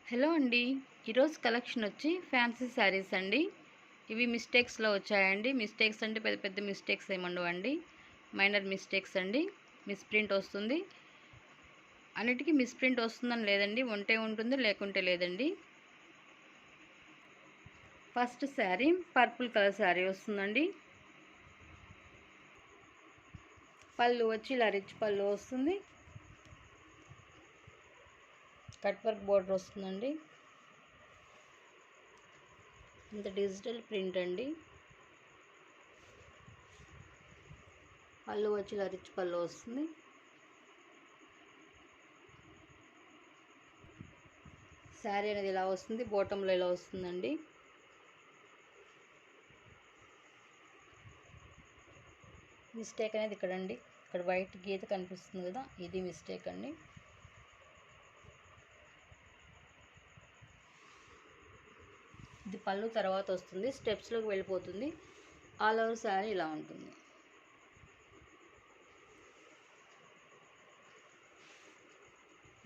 Hello అండి. ఈరోజు collection వచ్చి ఫ్యాన్సీ శారీస్ అండి. ఇవి మిస్టేక్స్లో వచ్చాయండి. మిస్టేక్స్ అంటే పెద్ద పెద్ద మిస్టేక్స్ ఏముండవండి, మైనర్ మిస్టేక్స్ అండి. మిస్ప్రింట్ వస్తుంది, అన్నిటికీ మిస్ప్రింట్ వస్తుందని లేదండి, ఉంటే ఉంటుంది లేకుంటే లేదండి. First sari purple colour sari వస్తుందండి. పళ్ళు వచ్చి ఇలా రిచ్ పళ్ళు వస్తుంది, కట్ వర్క్ బోర్డర్ వస్తుందండి. ఇంత డిజిటల్ ప్రింట్ అండి. పళ్ళు వచ్చి ఇలా రిచ్ పళ్ళు వస్తుంది. శారీ అనేది ఇలా వస్తుంది, బాటంలో ఇలా వస్తుందండి. మిస్టేక్ అనేది ఇక్కడ అండి, ఇక్కడ వైట్ గీత కనిపిస్తుంది కదా, ఇది మిస్టేక్ అండి. ఇది పళ్ళు తర్వాత వస్తుంది, స్టెప్స్లోకి వెళ్ళిపోతుంది. ఆల్ ఓవర్ శారీ ఇలా ఉంటుంది.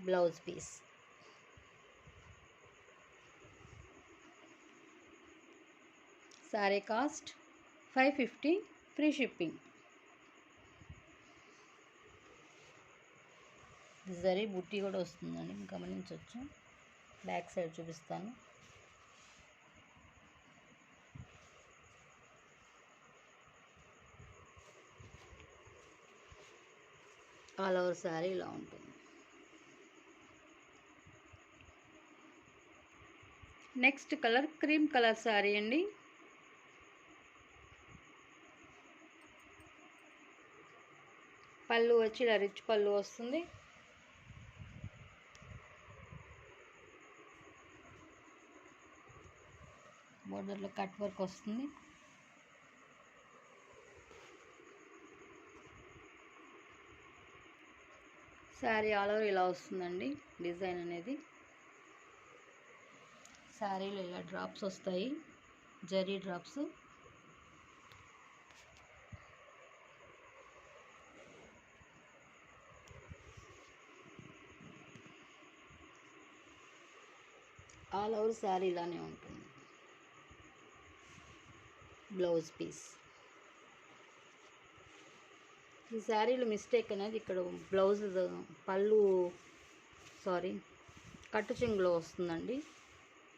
Blouse piece. Sari cost 550, free shipping. Zari బుట్టి కూడా వస్తుందండి, గమనించవచ్చు. బ్యాక్ సైడ్ చూపిస్తాను. ఆల్ ఓవర్ శారీ ఇలా ఉంటుంది. Next colour cream colour sari అండి. పళ్ళు వచ్చి ఇలా రిచ్ పళ్ళు వస్తుంది. బోర్డర్లో కట్ వర్క్ వస్తుంది. శారీ ఆల్ ఓవర్ ఇలా వస్తుందండి డిజైన్ అనేది. శారీలో ఇలా డ్రాప్స్ వస్తాయి, zari drops. All over sari ఇలానే ఉంటుంది. Blouse piece. ఈ శారీలో మిస్టేక్ అనేది ఇక్కడ బ్లౌజ్ పళ్ళు కట్టు చెంగులో వస్తుందండి.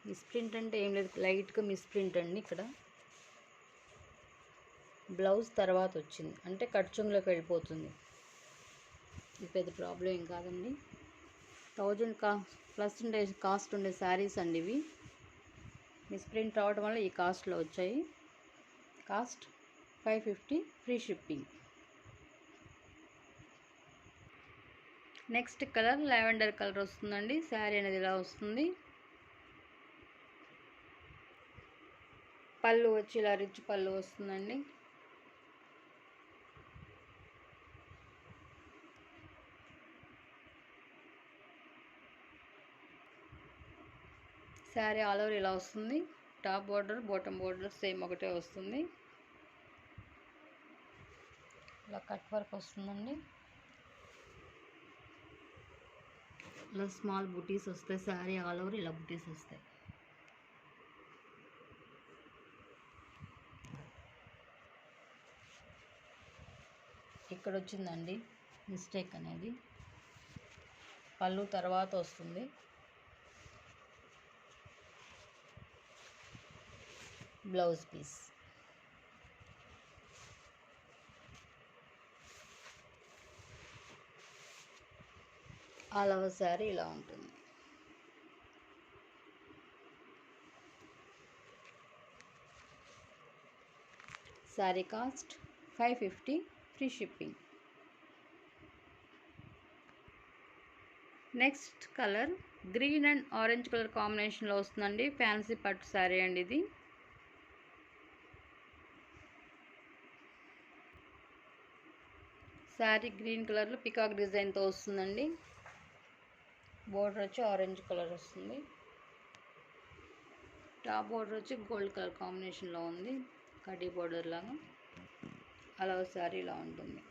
మిస్ప్రింట్ అంటే ఏం లేదు, లైట్గా మిస్ప్రింట్ అండి. ఇక్కడ బ్లౌజ్ తర్వాత వచ్చింది అంటే కట్టు చెంగులోకి వెళ్ళిపోతుంది. ఇది పెద్ద ప్రాబ్లం ఏం కాదండి. 1000 ప్లస్ కాస్ట్ ఉండే శారీస్ అండి ఇవి. మిస్ప్రింట్ రావడం వల్ల ఈ కాస్ట్లో వచ్చాయి. Cost 550, free shipping. Next colour lavender colour వస్తుందండి. శారీ అనేది ఇలా వస్తుంది. పళ్ళు వచ్చి ఇలా రిచ్ పళ్ళు వస్తుందండి. శారీ ఆల్ ఓవర్ ఇలా వస్తుంది. Top border bottom border same ఒకటే వస్తుంది. ఇలా కట్ వర్క్ వస్తుందండి. ఇలా స్మాల్ బుటీస్ వస్తాయి. శారీ ఆల్ ఓవర్ ఇలా బుటీస్ వస్తాయి. ఇక్కడ వచ్చిందండి మిస్టేక్ అనేది, పళ్ళు తర్వాత వస్తుంది. Blouse piece. All over sari ఇలా ఉంటుంది. Sari cost 550, free shipping. Next colour green and orange colour కాంబినేషన్లో వస్తుందండి. ఫ్యాన్సీ పట్టు శారీ అండి ఇది. శారీ గ్రీన్ కలర్లో పికాక్ డిజైన్తో వస్తుందండి. బోర్డర్ వచ్చి ఆరెంజ్ కలర్ వస్తుంది. టాప్ బోర్డర్ వచ్చి గోల్డ్ కలర్ కాంబినేషన్లో ఉంది, కడ్డీ బోర్డర్ లాగా. అలా శారీ ఇలా ఉంటుంది.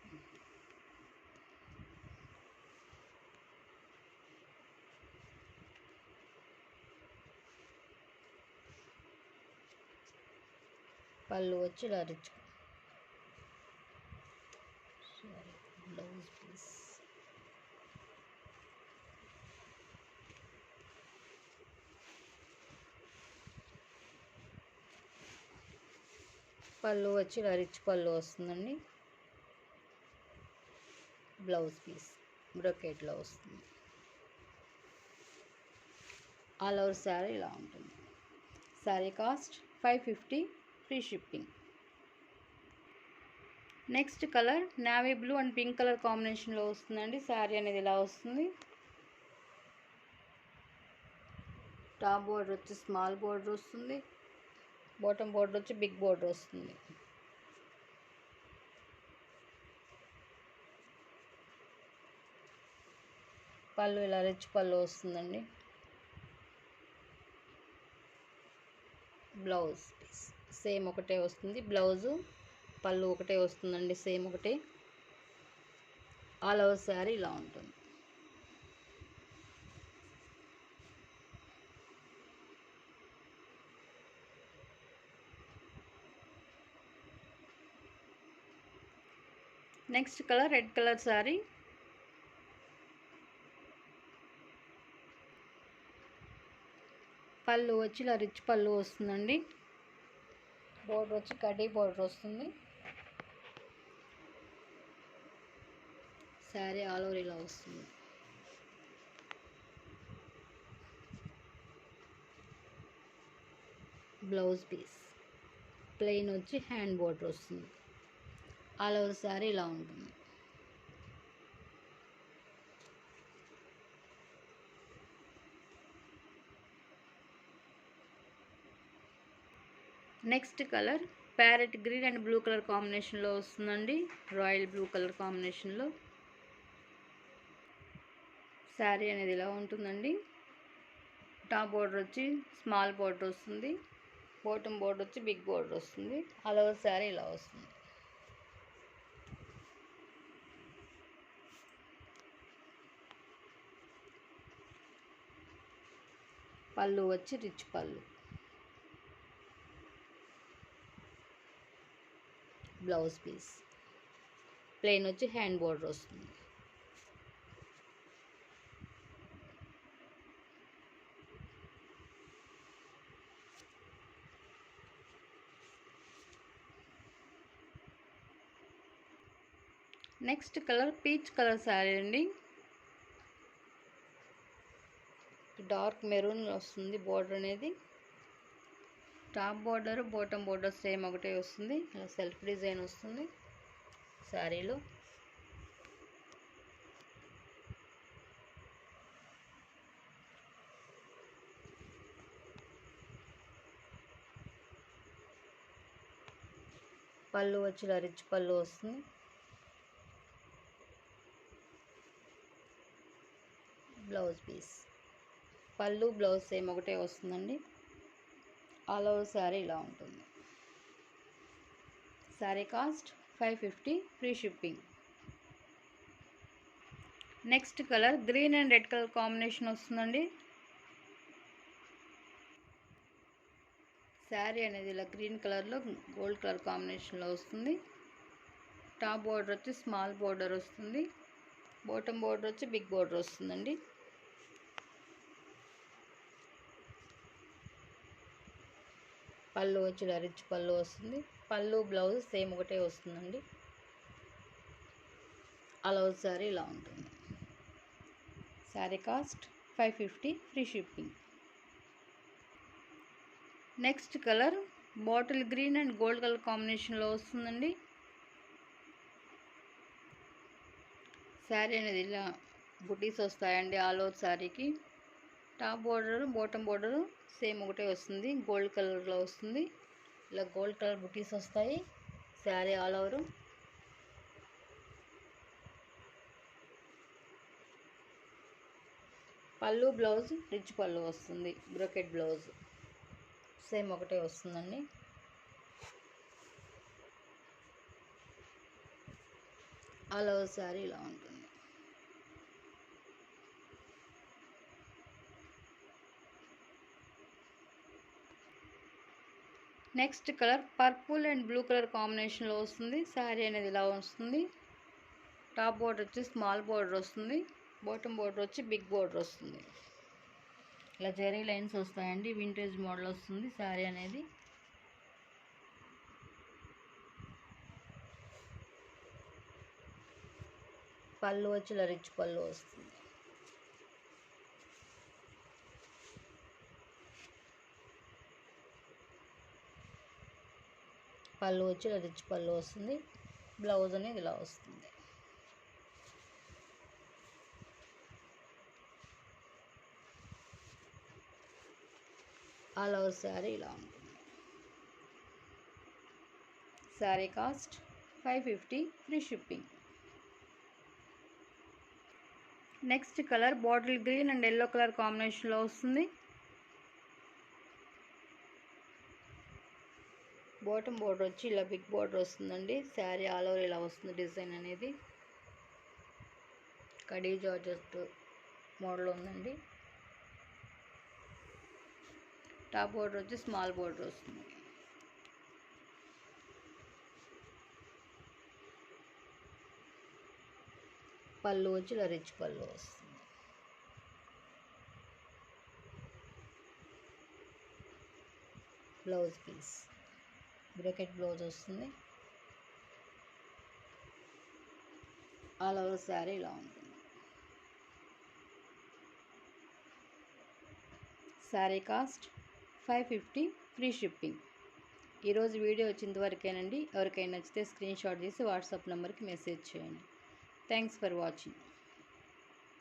పళ్ళు వచ్చి ఇలా రిచ్ బ్లౌజ్ పీస్. పళ్ళు వచ్చి ఇలా రిచ్ పళ్ళు వస్తుందండి. బ్లౌజ్ పీస్ బ్రొకెట్లో వస్తుంది. ఆల్ ఓవర్ శారీ ఇలా ఉంటుంది. Sari cost 550 free shipping. Next colour navy blue and pink colour కాంబినేషన్లో వస్తుందండి. శారీ అనేది ఇలా వస్తుంది. టాప్ బోర్డర్ వచ్చి స్మాల్ బోర్డర్ వస్తుంది. బాటమ్ బోర్డర్ వచ్చి బిగ్ బోర్డర్ వస్తుంది. పళ్ళు ఇలా రిచ్ పళ్ళు వస్తుందండి. బ్లౌజ్ పీస్ సేమ్ ఒకటే వస్తుంది. బ్లౌజు పళ్ళు ఒకటే వస్తుందండి, సేమ్ ఒకటే. ఆల్ ఓవర్ శారీ ఇలా ఉంటుంది. Next colour red colour sari. పళ్ళు వచ్చి ఇలా రిచ్ పళ్ళు వస్తుందండి. బోర్డర్ వచ్చి కడ్డీ బోర్డర్ వస్తుంది. శారీ ఆల్ ఓవర్ ఇలా వస్తుంది. బ్లౌజ్ పీస్ ప్లెయిన్ వచ్చి హ్యాండ్ బోర్డర్ వస్తుంది. ఆల్ ఓవర్ శారీ ఇలా ఉంటుంది. Next colour parrot green and blue colour కాంబినేషన్లో వస్తుందండి. రాయల్ బ్లూ కలర్ కాంబినేషన్లో శారీ అనేది ఇలా ఉంటుందండి. టాప్ బోర్డర్ వచ్చి స్మాల్ బోర్డర్ వస్తుంది. బాటమ్ బోర్డర్ వచ్చి బిగ్ బోర్డర్ వస్తుంది. ఆల్ ఓవర్ శారీ ఇలా వస్తుంది. పళ్ళు వచ్చి రిచ్ పళ్ళు. బ్లౌజ్ పీస్ ప్లెయిన్ వచ్చి హ్యాండ్ బోర్డర్ వస్తుంది. Next colour peach colour sari అండి. డార్క్ మెరూన్ వస్తుంది బోర్డర్ అనేది. Top border bottom border same ఒకటే వస్తుంది. ఇలా సెల్ఫ్ డిజైన్ వస్తుంది శారీలో. పళ్ళు వచ్చి ఇలా రిచ్ పళ్ళు వస్తుంది. బ్లౌజ్ పీస్ పళ్ళు బ్లౌజ్ సేమ్ ఒకటే వస్తుందండి. ఆల్ ఓవర్ శారీ ఇలా ఉంటుంది. Sari cost 550 free shipping. Next colour green and red colour combination వస్తుందండి. శారీ అనేది ఇలా గ్రీన్ కలర్లో గోల్డ్ కలర్ కాంబినేషన్లో వస్తుంది. టాప్ బోర్డర్ వచ్చి స్మాల్ బోర్డర్ వస్తుంది. బాటమ్ బోర్డర్ వచ్చి బిగ్ బోర్డర్ వస్తుందండి. పళ్ళు వచ్చి ఇలా రిచ్ పళ్ళు వస్తుంది. పళ్ళు బ్లౌజ్ సేమ్ ఒకటే వస్తుందండి. ఆల్ ఓవర్ శారీ ఇలా ఉంటుంది. Sari cost 550 free shipping. Next colour bottle green and gold colour కాంబినేషన్లో వస్తుందండి. శారీ అనేది ఇలా బుటీస్ వస్తాయండి ఆల్ ఓవర్ శారీకి. Top border bottom border same ఒకటే వస్తుంది. గోల్డ్ కలర్లో వస్తుంది. ఇలా గోల్డ్ కలర్ బుటీస్ వస్తాయి శారీ ఆల్ ఓవర్. పళ్ళు బ్లౌజ్ రిచ్ పళ్ళు వస్తుంది. బ్రొకెట్ బ్లౌజ్ సేమ్ ఒకటే వస్తుందండి. ఆల్ ఓవర్ శారీ ఇలా ఉంటుంది. Next colour purple and blue colour కాంబినేషన్లో వస్తుంది. శారీ అనేది ఇలా వస్తుంది. టాప్ బోర్డర్ వచ్చి స్మాల్ బోర్డర్ వస్తుంది. బాటమ్ బోర్డర్ వచ్చి బిగ్ బోర్డర్ వస్తుంది. ఇలా జెరీ లైన్స్ వస్తాయండి. వింటేజ్ మోడల్ వస్తుంది శారీ అనేది. పళ్ళు వచ్చి ఇలా రిచ్ పళ్ళు వస్తుంది. పళ్ళు వచ్చి ఇలా రిచ్ పళ్ళు వస్తుంది. బ్లౌజ్ అనేది ఇలా వస్తుంది. ఆల్ ఓవర్ శారీ ఇలా ఉంటుంది. Sari cost 550 free shipping. Next colour bottle green and yellow colour కాంబినేషన్లో వస్తుంది. బాటమ్ బోర్డర్ వచ్చి ఇలా బిగ్ బోర్డర్ వస్తుందండి. శారీ ఆల్ ఓవర్ ఇలా వస్తుంది. డిజైన్ అనేది కడీ జార్జెట్ మోడల్ ఉందండి. టాప్ బోర్డర్ వచ్చి స్మాల్ బోర్డర్ వస్తుంది. పళ్ళు వచ్చి ఇలా రిచ్ పళ్ళు వస్తుంది. బ్లౌజ్ పీస్ బ్రాకెట్ బ్లౌజ్ వస్తుంది. ఆల్ ఓవర్ శారీ ఇలా ఉంటుంది. Sari cost 550 free shipping. ఈరోజు వీడియో వచ్చినంతవరకేనండి. ఎవరికైనా నచ్చితే స్క్రీన్ షాట్ తీసి వాట్సాప్ నెంబర్కి మెసేజ్ చేయండి. Thanks for watching.